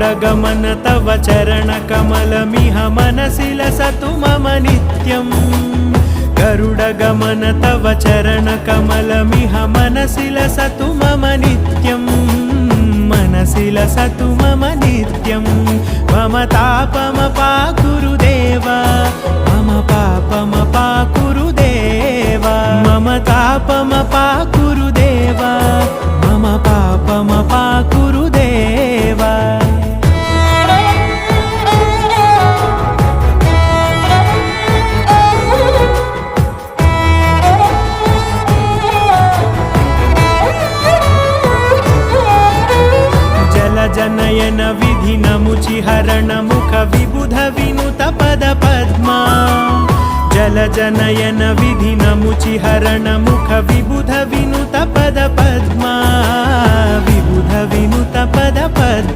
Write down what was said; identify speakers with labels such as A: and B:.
A: गरुडगमन तव चरणकमलमिह मनसि लसतु मम नित्यम् गरुडगमन तव चरणकमलमिह मनसि लसतु मम नित्यम् मनसि लसतु मम नित्यम् मम तापमपाकुरुदेव मम पापमपाकुरुदेव मम तापमपाकुरुदेव मम पापमपाकुरुदेव जनयन विधिनमुचिहरण मुख विबुध विनुत पद पद्मा जलजनयन विधिनमुचिहरण मुख विबुध विनुत पद पद्मा विबुध विनुत पद पद्मा